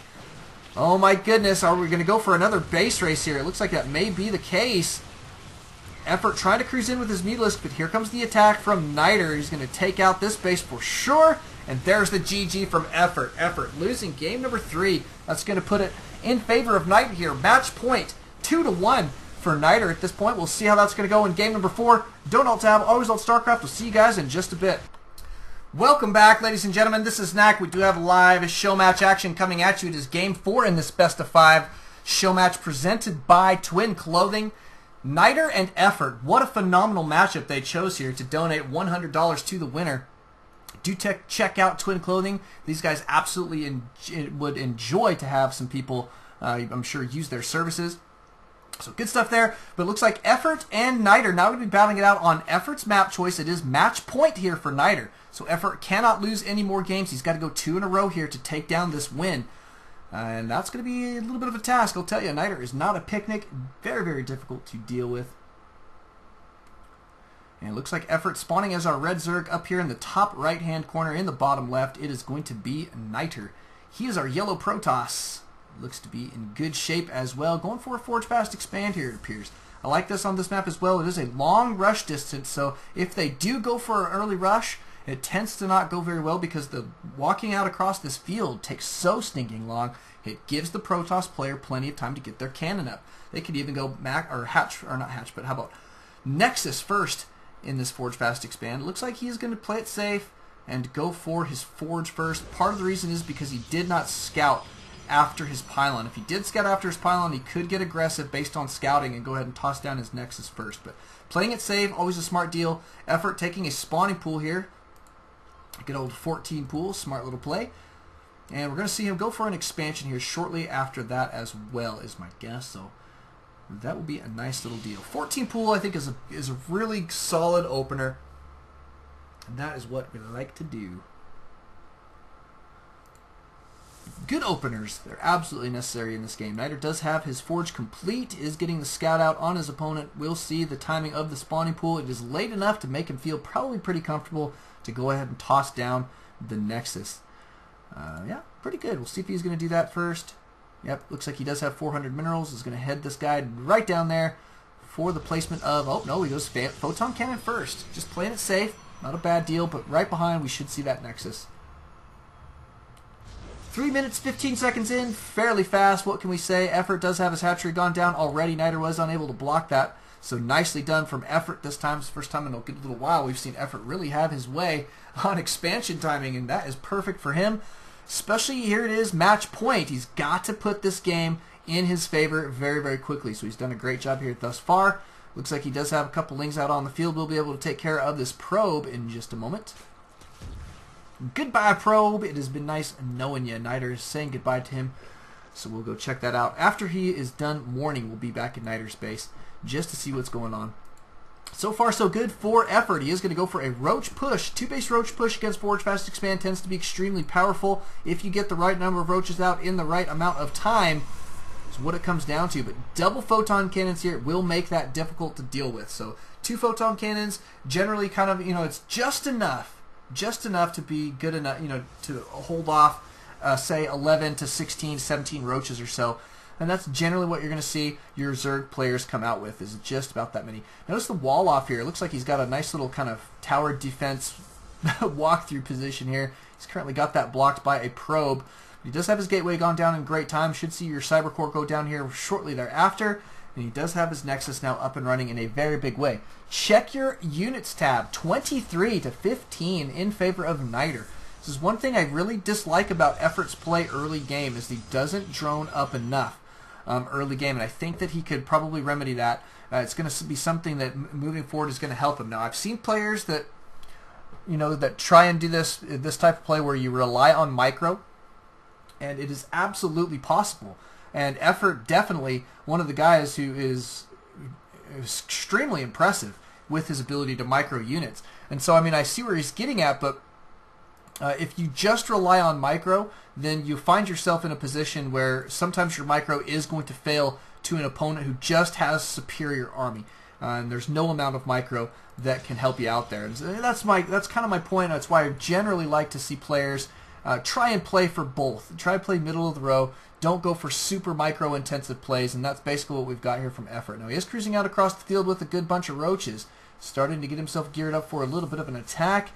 Oh my goodness, are we going to go for another base race here? It looks like that may be the case. Effort trying to cruise in with his Mutalisk, but here comes the attack from Nighter. He's going to take out this base for sure. And there's the GG from Effort. Effort losing game number 3. That's going to put it in favor of Nighter here. Match point 2-1 for Nighter at this point. We'll see how that's going to go in game number 4. Don't alt tab, always alt StarCraft. We'll see you guys in just a bit. Welcome back, ladies and gentlemen. This is Knack. We do have live show match action coming at you. It is game 4 in this best of 5 show match presented by Twin Clothing. Nighter and Effort. What a phenomenal matchup they chose here to donate $100 to the winner. Do check out Twin Clothing. These guys absolutely would enjoy to have some people, I'm sure, use their services. So good stuff there. But it looks like Effort and Nighter now going to be battling it out on Effort's map choice. It is match point here for Nighter. So Effort cannot lose any more games. He's got to go 2 in a row here to take down this win. And that's going to be a little bit of a task, I'll tell you. Nighter is not a picnic. Very, very difficult to deal with. And it looks like Effort spawning as our red Zerg up here in the top right-hand corner. In the bottom left, it is going to be Nighter. He is our yellow Protoss. Looks to be in good shape as well. Going for a Forge Fast Expand here, it appears. I like this on this map as well. It is a long rush distance, so if they do go for an early rush, it tends to not go very well because the walking out across this field takes so stinking long. It gives the Protoss player plenty of time to get their cannon up. They could even go Hatch, or not Hatch, but how about Nexus first in this Forge Fast Expand. It looks like he's going to play it safe and go for his Forge first. Part of the reason is because he did not scout after his pylon. If he did scout after his pylon, he could get aggressive based on scouting and go ahead and toss down his Nexus first. But playing it safe, always a smart deal. Effort taking a spawning pool here. Good old 14 pool, smart little play. And we're going to see him go for an expansion here shortly after that as well, is my guess. So that will be a nice little deal. 14 pool, I think, is a really solid opener. And that is what we like to do. Good openers. They're absolutely necessary in this game. Nighter does have his Forge complete, is getting the scout out on his opponent. We'll see the timing of the spawning pool. It is late enough to make him feel probably pretty comfortable to go ahead and toss down the Nexus. Yeah, pretty good. We'll see if he's going to do that first. Yep, looks like he does have 400 minerals. Is going to head this guy right down there for the placement of... Oh, no, he goes Photon Cannon first. Just playing it safe. Not a bad deal, but right behind we should see that Nexus. 3 minutes, 15 seconds in. Fairly fast. What can we say? Effort does have his hatchery gone down already. Nighter was unable to block that. So nicely done from Effort this time. It's the first time in a good little while we've seen Effort really have his way on expansion timing, and that is perfect for him. Especially here it is, match point. He's got to put this game in his favor very, very quickly. So he's done a great job here thus far. Looks like he does have a couple Lings out on the field. We'll be able to take care of this probe in just a moment. Goodbye, probe. It has been nice knowing you. Nighter is saying goodbye to him. So we'll go check that out. After he is done mourning, we'll be back in Nighter's base just to see what's going on. So far, so good for Effort. He is going to go for a Roach push. 2-base Roach push against Forge Fast Expand tends to be extremely powerful if you get the right number of Roaches out in the right amount of time. Is what it comes down to. But double Photon Cannons here will make that difficult to deal with. So 2 Photon Cannons, generally kind of, it's just enough to be good enough, to hold off, say, 11 to 16, 17 Roaches or so. and that's generally what you're going to see your Zerg players come out with, is just about that many. Notice the wall off here. It looks like he's got a nice little kind of tower defense walkthrough position here. He's currently got that blocked by a probe. He does have his gateway gone down in great time. Should see your cyber core go down here shortly thereafter. And he does have his Nexus now up and running in a very big way. Check your units tab. 23 to 15 in favor of Knightr. This is one thing I really dislike about Effort's play early game, is he doesn't drone up enough early game. And I think that he could probably remedy that. It's going to be something that moving forward is going to help him. Now, I've seen players that, that try and do this type of play where you rely on micro, and it is absolutely possible. And Effort, definitely one of the guys who is extremely impressive with his ability to micro units. And so, I mean, I see where he's getting at, but if you just rely on micro, then you find yourself in a position where sometimes your micro is going to fail to an opponent who just has superior army. And there's no amount of micro that can help you out there. And that's kind of my point. That's why I generally like to see players try and play for both. Try to play middle of the row. Don't go for super micro-intensive plays, and that's basically what we've got here from Effort. Now, he is cruising out across the field with a good bunch of roaches, starting to get himself geared up for a little bit of an attack.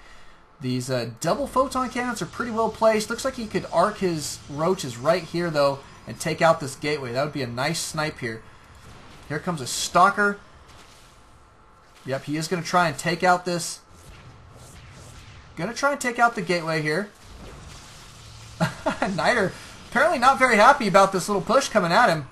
These double photon cannons are pretty well placed. Looks like he could arc his roaches right here, though, and take out this gateway. That would be a nice snipe here. Here comes a Stalker. Yep, he is going to try and take out this. Going to try and take out the gateway here. Knightr apparently not very happy about this little push coming at him.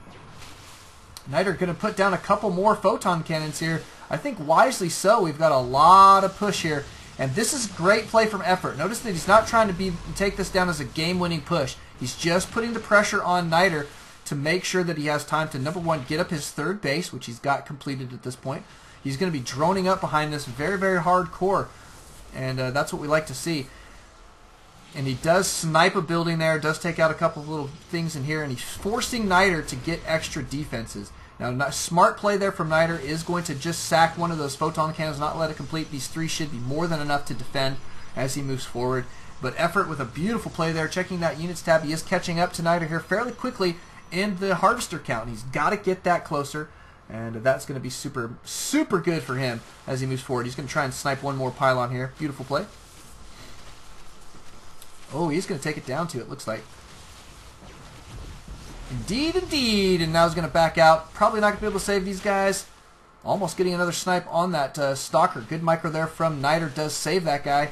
Knightr going to put down a couple more photon cannons here. I think wisely so. We've got a lot of push here. And this is great play from Effort. Notice that he's not trying to take this down as a game-winning push. He's just putting the pressure on Knightr to make sure that he has time to, number one, get up his third base, which he's got completed at this point. He's going to be droning up behind this very, very hard core. And that's what we like to see. And he does snipe a building there, does take out a couple of little things in here, and he's forcing Knightr to get extra defenses. Now, smart play there from Knightr is going to just sack one of those photon cannons, not let it complete. These three should be more than enough to defend as he moves forward. But Effort with a beautiful play there, checking that units tab. He is catching up to Knightr here fairly quickly in the harvester count. He's got to get that closer, and that's going to be super, super good for him as he moves forward. He's going to try and snipe one more pylon here. Beautiful play. Oh, he's going to take it down too, it looks like. Indeed, indeed. And now he's going to back out. Probably not going to be able to save these guys. Almost getting another snipe on that Stalker. Good micro there from Knightr. Does save that guy.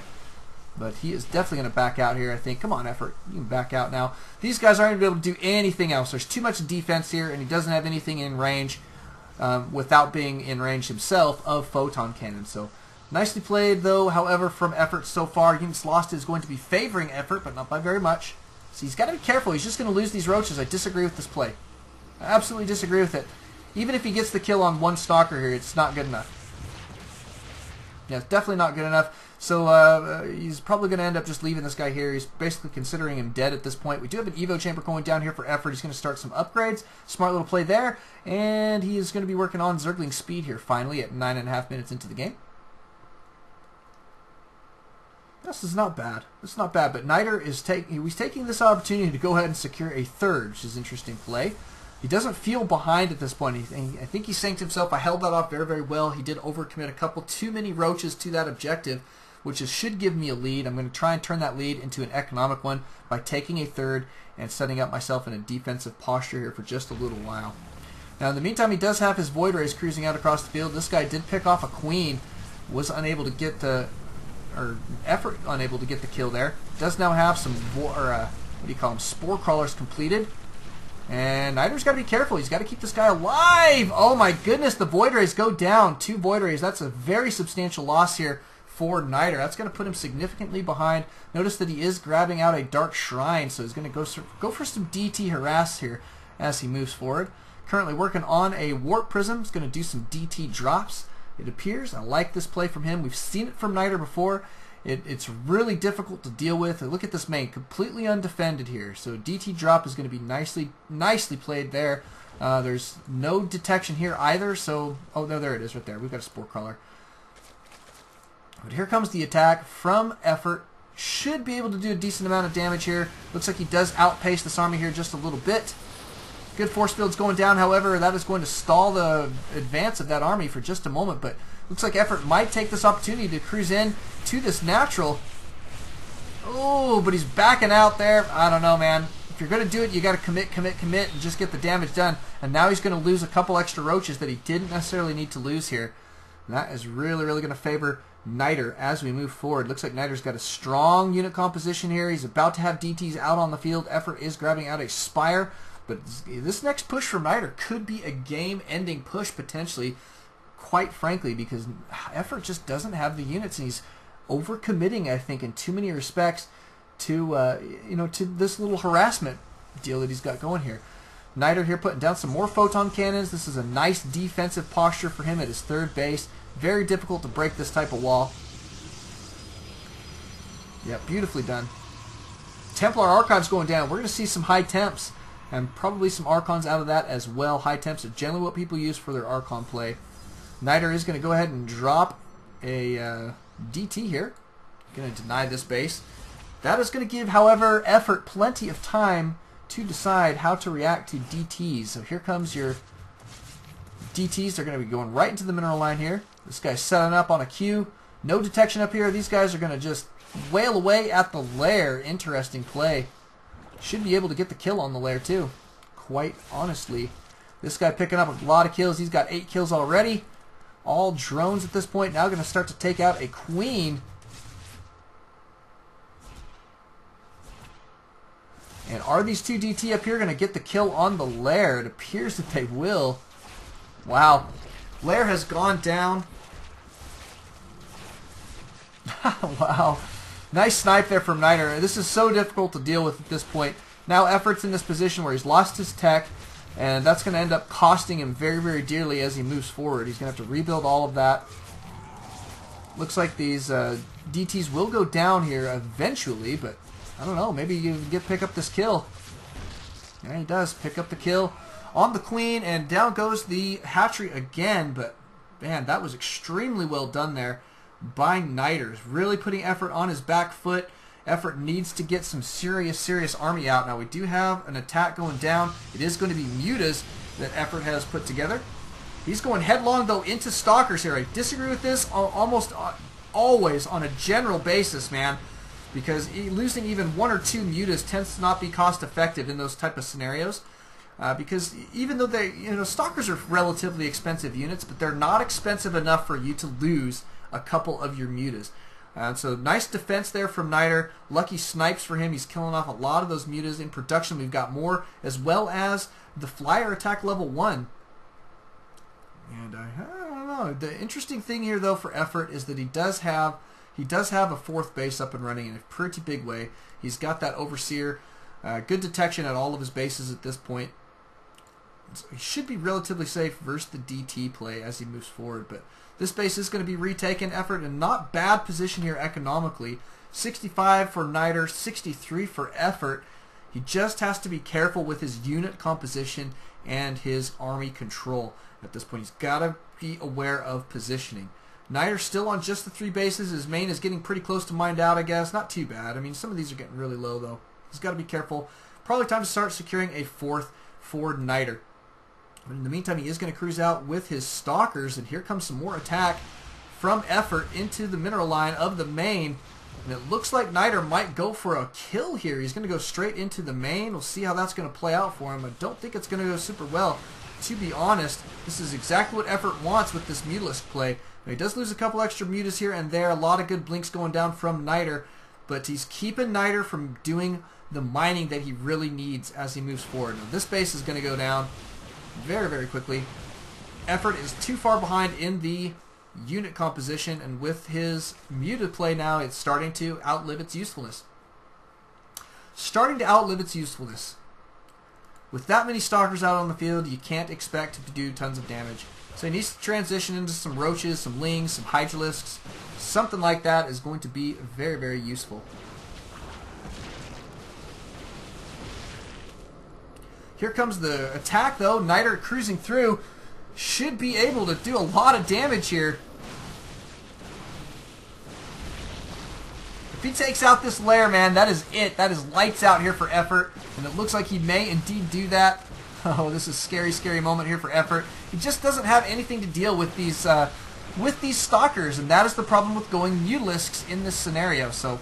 But he is definitely going to back out here, I think. Come on, Effort. You can back out now. These guys aren't going to be able to do anything else. There's too much defense here, and he doesn't have anything in range without being in range himself of photon cannon. So, nicely played, though, however, from Effort so far. Units lost is going to be favoring Effort, but not by very much. So he's got to be careful. He's just going to lose these roaches. I disagree with this play. I absolutely disagree with it. Even if he gets the kill on one Stalker here, it's not good enough. Yeah, it's definitely not good enough. So he's probably going to end up just leaving this guy here. He's basically considering him dead at this point. We do have an Evo chamber going down here for Effort. He's going to start some upgrades. Smart little play there. And he is going to be working on Zergling speed here finally at 9.5 minutes into the game. This is not bad. This is not bad, but Knightr is taking this opportunity to go ahead and secure a third, which is an interesting play. He doesn't feel behind at this point. I think he synced himself. I held that off very, very well. He did overcommit a couple too many roaches to that objective, which should give me a lead. I'm going to try and turn that lead into an economic one by taking a third and setting up myself in a defensive posture here for just a little while. Now, in the meantime, he does have his Void Rays cruising out across the field. This guy did pick off a Queen, was unable to get the... or Effort unable to get the kill there. Does now have some, what do you call them, Spore Crawlers completed. And Knight's got to be careful. He's got to keep this guy alive. Oh my goodness, the Void Rays go down. 2 Void Rays. That's a very substantial loss here for Knightr. That's going to put him significantly behind. Notice that he is grabbing out a Dark Shrine, so he's going to go for some DT harass here as he moves forward. Currently working on a Warp Prism. He's going to do some DT drops, it appears. I like this play from him. We've seen it from Knightr before. It's really difficult to deal with. Look at this main, completely undefended here. So DT drop is going to be nicely played there. There's no detection here either. So, oh no, there it is right there. We've got a Spore Crawler. But here comes the attack from Effort. Should be able to do a decent amount of damage here. Looks like he does outpace this army here just a little bit. Good force fields going down, however, that is going to stall the advance of that army for just a moment, but looks like Effort might take this opportunity to cruise in to this natural. Oh, but he's backing out there. I don't know, man. If you're going to do it, you got to commit, and just get the damage done. And now he's going to lose a couple extra roaches that he didn't necessarily need to lose here. And that is really, really going to favor Knightr as we move forward. Looks like Knight's got a strong unit composition here. He's about to have DTs out on the field. Effort is grabbing out a Spire. But this next push from Knightr could be a game-ending push potentially, quite frankly, because Effort just doesn't have the units, and he's overcommitting, I think, in too many respects to to this little harassment deal that he's got going here. Knightr here putting down some more photon cannons. This is a nice defensive posture for him at his third base. Very difficult to break this type of wall. Yeah, beautifully done. Templar Archons going down. We're going to see some high temps. And probably some Archons out of that as well. High temps are generally what people use for their Archon play. Knightr is going to go ahead and drop a DT here. Going to deny this base. That is going to give, however, Effort plenty of time to decide how to react to DTs. So here comes your DTs. They're going to be going right into the mineral line here. This guy's setting up on a queue. No detection up here. These guys are going to just wail away at the lair. Interesting play. Should be able to get the kill on the lair too, quite honestly. This guy picking up a lot of kills. He's got 8 kills already. All drones at this point. Now going to start to take out a queen. And are these two DT up here going to get the kill on the lair? It appears that they will. Wow. Lair has gone down. Wow. Nice snipe there from Knightr. This is so difficult to deal with at this point. Now Effort's in this position where he's lost his tech, and that's going to end up costing him very, very dearly as he moves forward. He's going to have to rebuild all of that. Looks like these DTs will go down here eventually, but I don't know. Maybe you pick up this kill. Yeah, he does. Pick up the kill on the queen, and down goes the hatchery again, but man, that was extremely well done there by Knightr. Really putting Effort on his back foot. Effort needs to get some serious army out. Now we do have an attack going down. It is going to be mutas that Effort has put together. He's going headlong though into stalkers here. I disagree with this almost always on a general basis, man, because losing even 1 or 2 mutas tends to not be cost effective in those type of scenarios. Because even though they, stalkers are relatively expensive units, but they're not expensive enough for you to lose a couple of your mutas. So nice defense there from Knightr. Lucky snipes for him. He's killing off a lot of those mutas in production. We've got more, as well as the flyer attack level 1. And I don't know. The interesting thing here, though, for Effort is that he does have a 4th base up and running in a pretty big way. He's got that Overseer. Good detection at all of his bases at this point. So he should be relatively safe versus the DT play as he moves forward, but this base is going to be retaken. Effort in not bad position here economically. 65 for Knightr, 63 for Effort. He just has to be careful with his unit composition and his army control. At this point, he's got to be aware of positioning. Knightr still on just the 3 bases. His main is getting pretty close to mined out, I guess. Not too bad. I mean, some of these are getting really low, though. He's got to be careful. Probably time to start securing a 4th for Knightr. But in the meantime, he is going to cruise out with his stalkers, and here comes some more attack from Effort into the mineral line of the main. And it looks like Knightr might go for a kill here. He's going to go straight into the main. We'll see how that's going to play out for him. I don't think it's going to go super well. To be honest, this is exactly what Effort wants with this Mutalisk play. Now, he does lose a couple extra mutas here and there. A lot of good blinks going down from Knightr, but he's keeping Knightr from doing the mining that he really needs as he moves forward. Now, this base is going to go down very, very quickly. Effort is too far behind in the unit composition, and with his muted play now, it's starting to outlive its usefulness. With that many stalkers out on the field, you can't expect to do tons of damage. So he needs to transition into some roaches, some lings, some hydralisks. Something like that is going to be very, very useful. Here comes the attack, though. Knightr cruising through. Should be able to do a lot of damage here. If he takes out this lair, man, that is it. That is lights out here for Effort. And it looks like he may indeed do that. Oh, this is a scary, scary moment here for Effort. He just doesn't have anything to deal with these stalkers, and that is the problem with going Mutalisks in this scenario. So,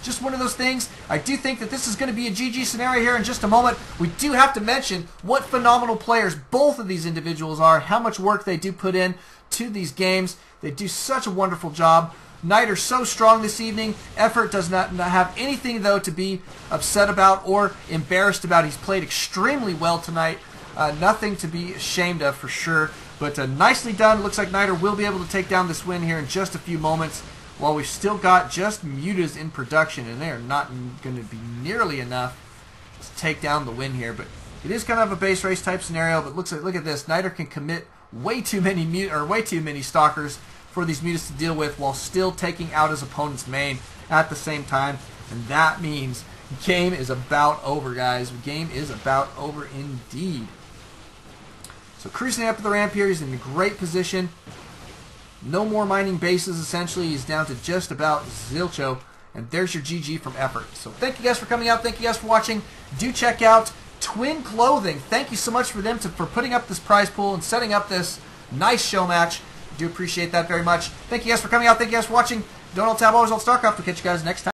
just one of those things. I do think that this is going to be a GG scenario here in just a moment. We do have to mention what phenomenal players both of these individuals are, how much work they do put in to these games. They do such a wonderful job. Knightr so strong this evening. Effort does not have anything, though, to be upset about or embarrassed about. He's played extremely well tonight. Nothing to be ashamed of for sure. But nicely done. Looks like Knightr will be able to take down this win here in just a few moments. While we've still got just mutas in production, and they are not going to be nearly enough to take down the win here. But it is kind of a base race type scenario. But look at this. Knightr can commit way too many stalkers for these mutas to deal with while still taking out his opponent's main at the same time. And that means game is about over, guys. Game is about over indeed. So cruising up the ramp here, he's in a great position. No more mining bases, essentially. He's down to just about zilcho. And there's your GG from Effort. So thank you guys for coming out. Thank you guys for watching. Do check out Twin Clothing. Thank you so much for them for putting up this prize pool and setting up this nice show match. Do appreciate that very much. Thank you guys for coming out. Thank you guys for watching. Don't all tab, always all StarCraft. We'll catch you guys next time.